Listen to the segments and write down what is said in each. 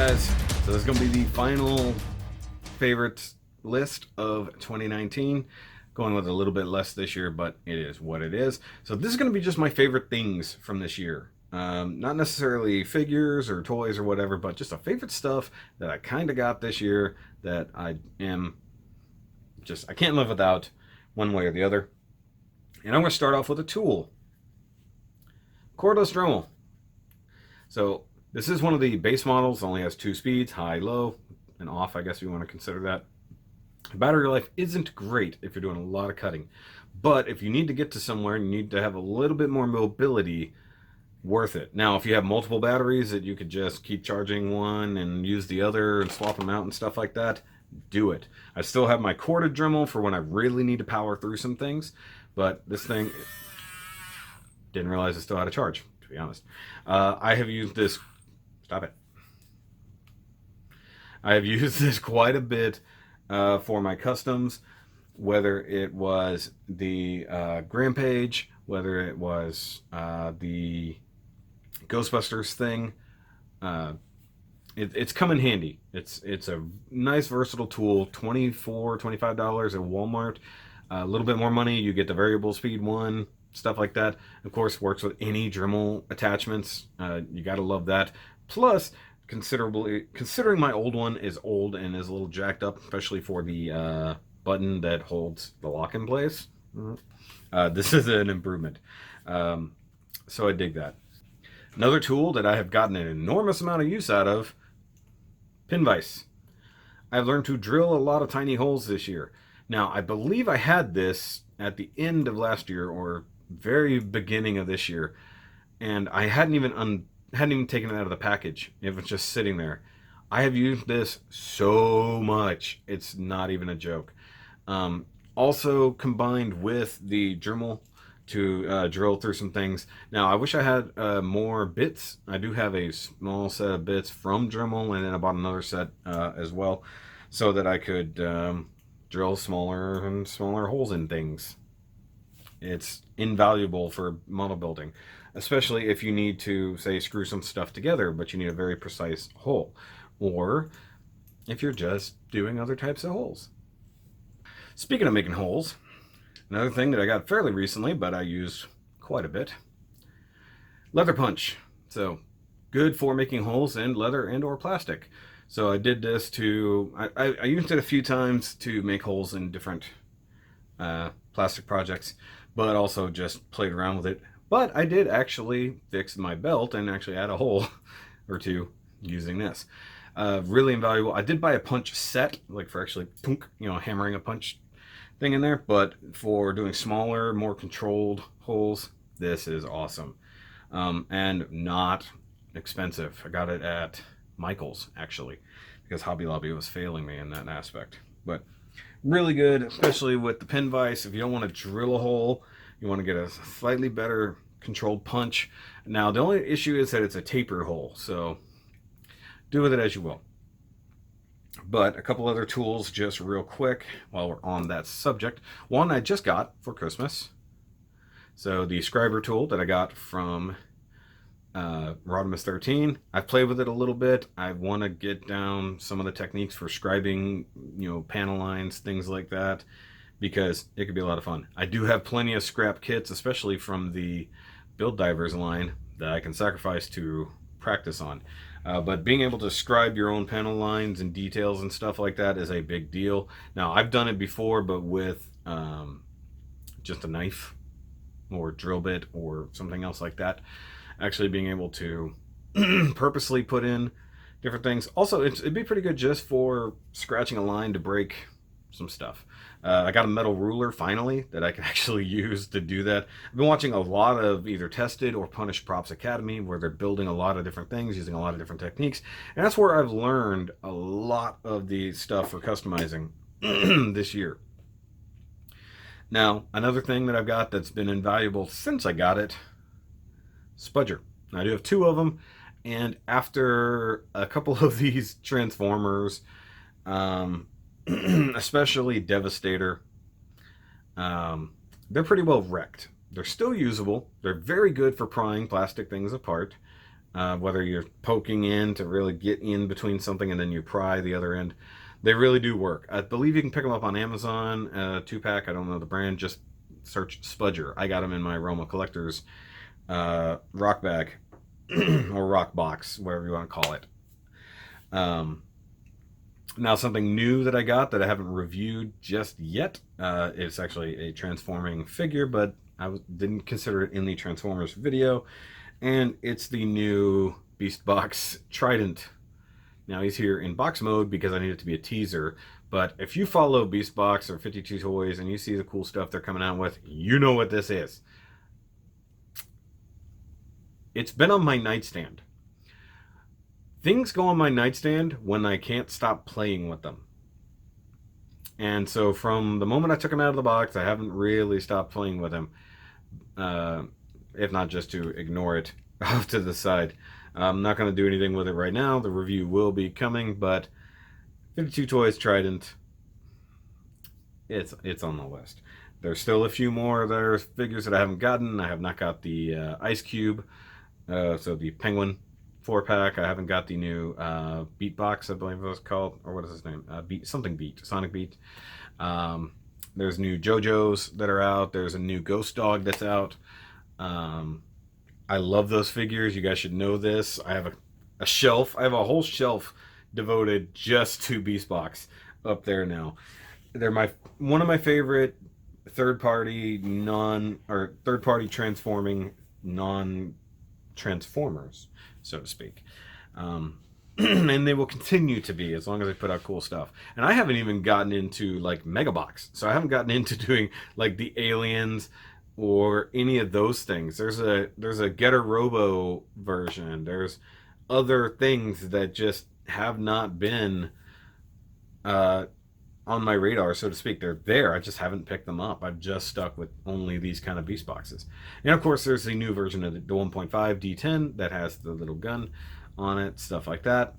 guys? So this is going to be the final favorite list of 2019. Going with a little bit less this year, but it is what it is. So this is going to be just my favorite things from this year. Not necessarily figures or toys or whatever, but just a favorite stuff that I kind of got this year that I can't live without one way or the other. And I'm going to start off with a tool. Cordless Dremel. So this is one of the base models, only has 2 speeds, high, low, and off, I guess you want to consider that. Battery life isn't great if you're doing a lot of cutting, but if you need to get to somewhere and you need to have a little bit more mobility, worth it. Now, if you have multiple batteries that you could just keep charging one and use the other and swap them out and stuff like that, do it. I still have my corded Dremel for when I really need to power through some things, but this thing, didn't realize it still had a charge, to be honest. I have used this, stop it. I have used this quite a bit for my customs, whether it was the Rampage, whether it was the Ghostbusters thing. It's come in handy. It's a nice versatile tool. $25 at Walmart. A little bit more money, you get the variable speed one, stuff like that. Of course, works with any Dremel attachments. You gotta love that. Plus, considering my old one is old and is a little jacked up, especially for the button that holds the lock in place, this is an improvement. So I dig that. Another tool that I have gotten an enormous amount of use out of, pin vise. I've learned to drill a lot of tiny holes this year. Now, I believe I had this at the end of last year or very beginning of this year, and I hadn't even taken it out of the package. It was just sitting there. I have used this so much, it's not even a joke. Also combined with the Dremel to drill through some things. Now, I wish I had more bits. I do have a small set of bits from Dremel, and then I bought another set as well, so that I could drill smaller and smaller holes in things. It's invaluable for model building, especially if you need to, say, screw some stuff together, but you need a very precise hole, or if you're just doing other types of holes. Speaking of making holes, another thing that I got fairly recently, but I used quite a bit, leather punch. So good for making holes in leather and or plastic. So I did this I used it a few times to make holes in different plastic projects, but also just played around with it. But I did actually fix my belt and actually add a hole or two using this. Really invaluable. I did buy a punch set, like for actually hammering a punch thing in there, but for doing smaller, more controlled holes, this is awesome. And not expensive. I got it at Michael's, actually, because Hobby Lobby was failing me in that aspect. But really good, especially with the pin vise. If you don't want to drill a hole, you want to get a slightly better controlled punch. Now, the only issue is that it's a taper hole, so do with it as you will. But a couple other tools just real quick while we're on that subject. One I just got for Christmas. So the scriber tool that I got from Rodimus 13. I've played with it a little bit. I want to get down some of the techniques for scribing, panel lines, things like that, because it could be a lot of fun. I do have plenty of scrap kits, especially from the Build Divers line, that I can sacrifice to practice on. But being able to scribe your own panel lines and details and stuff like that is a big deal. Now, I've done it before, but with just a knife or drill bit or something else like that. Actually being able to purposely put in different things. Also, it'd be pretty good just for scratching a line to break some stuff. I got a metal ruler finally that I can actually use to do that. I've been watching a lot of either Tested or Punished Props Academy, where they're building a lot of different things, using a lot of different techniques. And that's where I've learned a lot of the stuff for customizing this year. Now, another thing that I've got that's been invaluable since I got it, spudger. I do have 2 of them, and after a couple of these Transformers, especially Devastator, they're pretty well wrecked. They're still usable. They're very good for prying plastic things apart. whether you're poking in to really get in between something and then you pry the other end. They really do work. I believe you can pick them up on Amazon, 2-pack. I don't know the brand. Just search Spudger. I got them in my Roma Collector's rock bag or rock box, whatever you want to call it. Now, something new that I got that I haven't reviewed just yet. It's actually a transforming figure, but I didn't consider it in the Transformers video. And it's the new Beast Box Trident. Now, he's here in box mode because I need it to be a teaser. But if you follow Beast Box or 52 Toys and you see the cool stuff they're coming out with, you know what this is. It's been on my nightstand. Things go on my nightstand when I can't stop playing with them. And so from the moment I took him out of the box, I haven't really stopped playing with him. If not just to ignore it off to the side. I'm not going to do anything with it right now. The review will be coming, but 52 Toys Trident, it's on the list. There's still a few more there figures that I haven't gotten. I have not got the Ice Cube, so the Penguin 4-pack. I haven't got the new Beat Box, I believe it was called, or what is his name? Sonic Beat. There's new JoJo's that are out. There's a new Ghost Dog that's out. I love those figures. You guys should know this. I have a shelf. I have a whole shelf devoted just to Beast Box up there now. They're one of my favorite third-party transforming non-transformers, so to speak. And they will continue to be as long as they put out cool stuff. And I haven't even gotten into like Mega Box, so I haven't gotten into doing like the aliens or any of those things. There's a Getter Robo version. There's other things that just have not been on my radar, so to speak. They're there. I just haven't picked them up. I've just stuck with only these kind of Beast Boxes. And of course, there's the new version of the 1.5 D10 that has the little gun on it, stuff like that.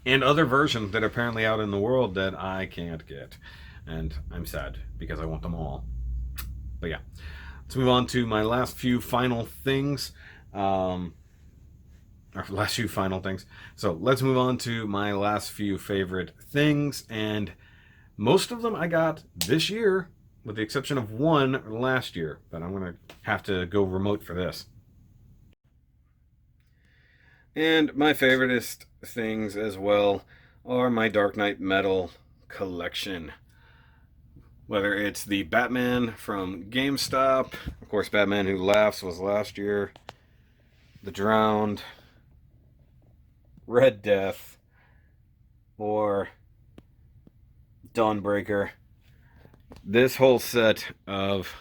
And other versions that are apparently out in the world that I can't get. And I'm sad because I want them all. But yeah, let's move on to my last few final things. So let's move on to my last few favorite things. And most of them I got this year, with the exception of one last year. But I'm going to have to go remote for this. And my favoriteest things as well are my Dark Knight Metal collection. Whether it's the Batman from GameStop, of course Batman Who Laughs was last year, The Drowned, Red Death, or Dawnbreaker. This whole set of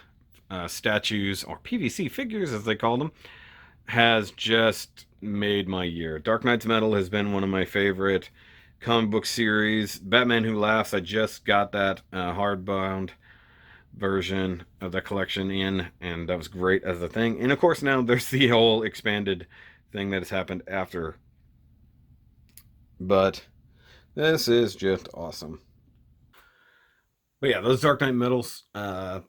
statues, or PVC figures as they call them, has just made my year. Dark Knight's Metal has been one of my favorite comic book series. Batman Who Laughs, I just got that hardbound version of the collection in, and that was great as a thing. And of course now there's the whole expanded thing that has happened after. But this is just awesome. But yeah, those Dark Knight Metals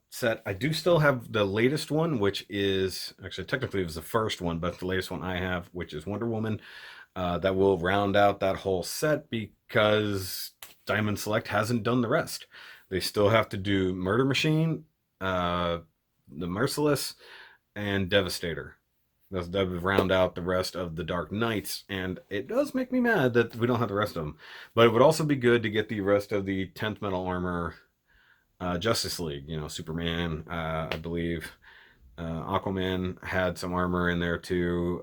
set, I do still have the latest one, which is, actually technically it was the first one, but the latest one I have, which is Wonder Woman. That will round out that whole set because Diamond Select hasn't done the rest. They still have to do Murder Machine, the Merciless, and Devastator. That would round out the rest of the Dark Knights, and it does make me mad that we don't have the rest of them. But it would also be good to get the rest of the 10th Metal Armor Justice League. You know, Superman, I believe. Aquaman had some armor in there too.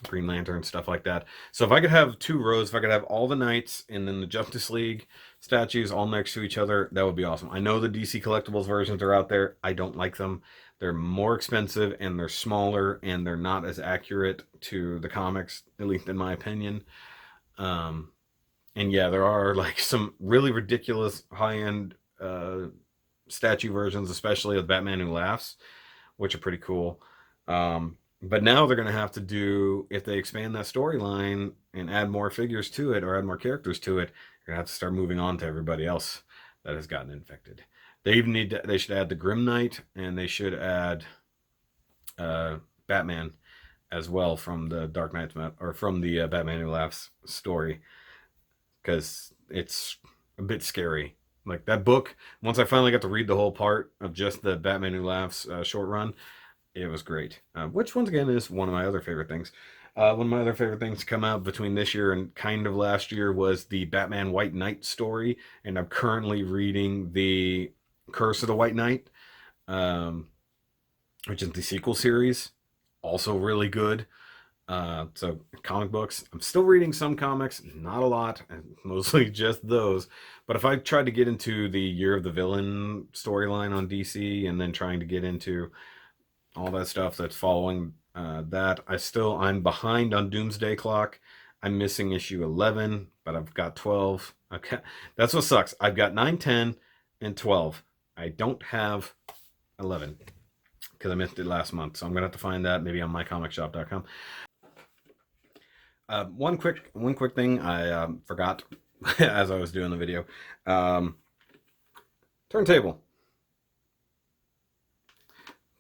Green Lantern, stuff like that. So if I could have 2 rows, if I could have all the Knights and then the Justice League statues all next to each other, that would be awesome. I know the DC Collectibles versions are out there. I don't like them. They're more expensive and they're smaller and they're not as accurate to the comics, at least in my opinion. And yeah, there are like some really ridiculous high-end statue versions, especially of Batman Who Laughs, which are pretty cool. But now they're going to have to do, if they expand that storyline and add more figures to it or add more characters to it, they're going to have to start moving on to everybody else that has gotten infected. They even they should add the Grim Knight, and they should add Batman as well from the Dark Knight's or from the Batman Who Laughs story, because it's a bit scary. Like that book, once I finally got to read the whole part of just the Batman Who Laughs short run, it was great. Which once again is one of my other favorite things. One of my other favorite things to come out between this year and kind of last year was the Batman White Knight story, and I'm currently reading the Curse of the White Knight, which is the sequel series. Also really good. So comic books. I'm still reading some comics, not a lot, mostly just those. But if I tried to get into the Year of the Villain storyline on DC, and then trying to get into all that stuff that's following that, I'm behind on Doomsday Clock. I'm missing issue 11, but I've got 12. Okay, that's what sucks. I've got 9, 10, and 12. I don't have 11 because I missed it last month. So I'm gonna have to find that maybe on mycomicshop.com. One quick thing I forgot as I was doing the video. Turntable.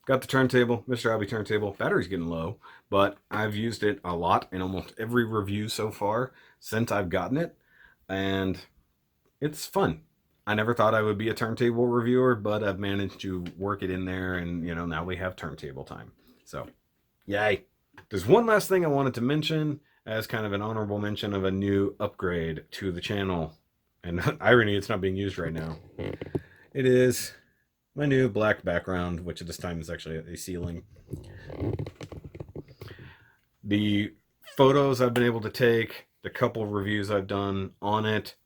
Got the turntable, Mr. Hobby turntable. Battery's getting low, but I've used it a lot in almost every review so far since I've gotten it, and it's fun. I never thought I would be a turntable reviewer, but I've managed to work it in there, and you know, now we have turntable time. So, yay. There's one last thing I wanted to mention as kind of an honorable mention of a new upgrade to the channel. And irony, it's not being used right now. It is my new black background, which at this time is actually a ceiling. The photos I've been able to take, the couple of reviews I've done on it,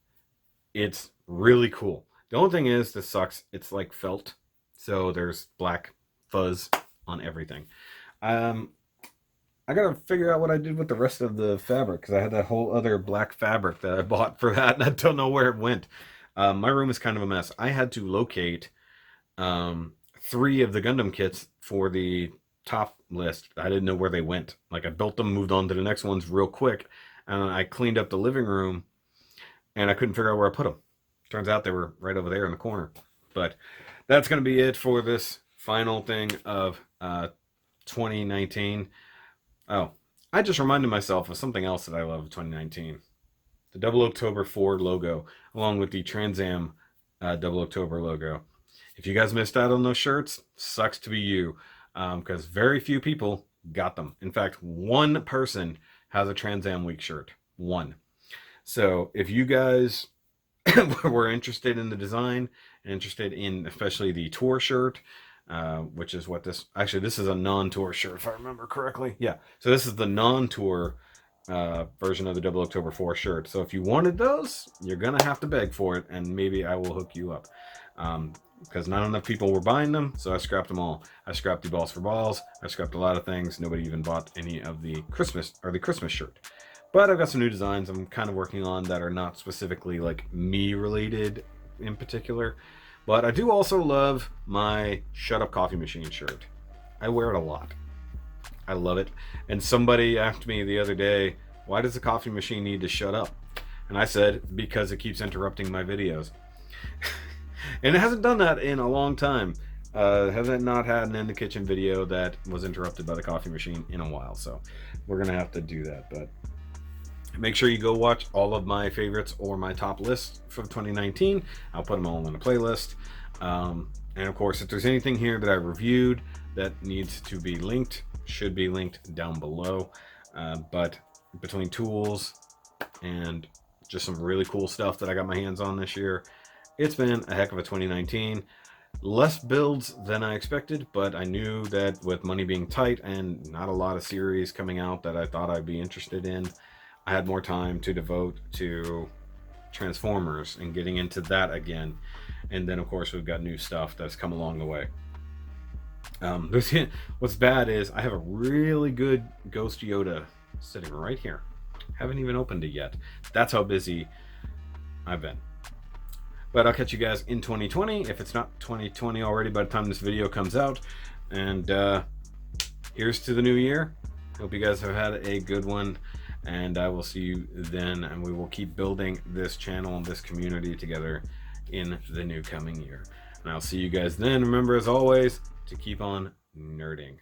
it's really cool. The only thing is, this sucks, it's like felt. So there's black fuzz on everything. I gotta figure out what I did with the rest of the fabric, because I had that whole other black fabric that I bought for that, and I don't know where it went. My room is kind of a mess. I had to locate 3 of the Gundam kits for the top list. I didn't know where they went. Like, I built them, moved on to the next ones real quick, and I cleaned up the living room, and I couldn't figure out where I put them. Turns out they were right over there in the corner. But that's going to be it for this final thing of 2019. Oh, I just reminded myself of something else that I love of 2019. The Double October 4 logo, along with the Trans Am Double October logo. If you guys missed out on those shirts, sucks to be you, because very few people got them. In fact, one person has a Trans Am Week shirt. One. So if you guys were interested in the design, interested in especially the tour shirt, which is what this is a non-tour shirt if I remember correctly. Yeah, so this is the non-tour version of the Double October 4 shirt. So if you wanted those, you're gonna have to beg for it, and maybe I will hook you up, because not enough people were buying them, so I scrapped them all. I scrapped the Balls for Balls, I scrapped a lot of things. Nobody even bought any of the Christmas shirt. But I've got some new designs I'm kind of working on that are not specifically like me related in particular. But I do also love my Shut Up Coffee Machine shirt. I wear it a lot. I love it. And somebody asked me the other day, why does the coffee machine need to shut up? And I said, because it keeps interrupting my videos. And it hasn't done that in a long time. Haven't not had an in the kitchen video that was interrupted by the coffee machine in a while. So we're going to have to do that. But make sure you go watch all of my favorites or my top lists from 2019. I'll put them all in a playlist. And of course, if there's anything here that I reviewed that needs to be linked, should be linked down below. But between tools and just some really cool stuff that I got my hands on this year, it's been a heck of a 2019. Less builds than I expected, but I knew that with money being tight and not a lot of series coming out that I thought I'd be interested in, I had more time to devote to Transformers and getting into that again. And then of course we've got new stuff that's come along the way. What's bad is I have a really good Ghost Yoda sitting right here. Haven't even opened it yet. That's how busy I've been. But I'll catch you guys in 2020, if it's not 2020 already by the time this video comes out. And here's to the new year. Hope you guys have had a good one. And I will see you then, and we will keep building this channel and this community together in the new coming year. And I'll see you guys then. Remember, as always, to keep on nerding.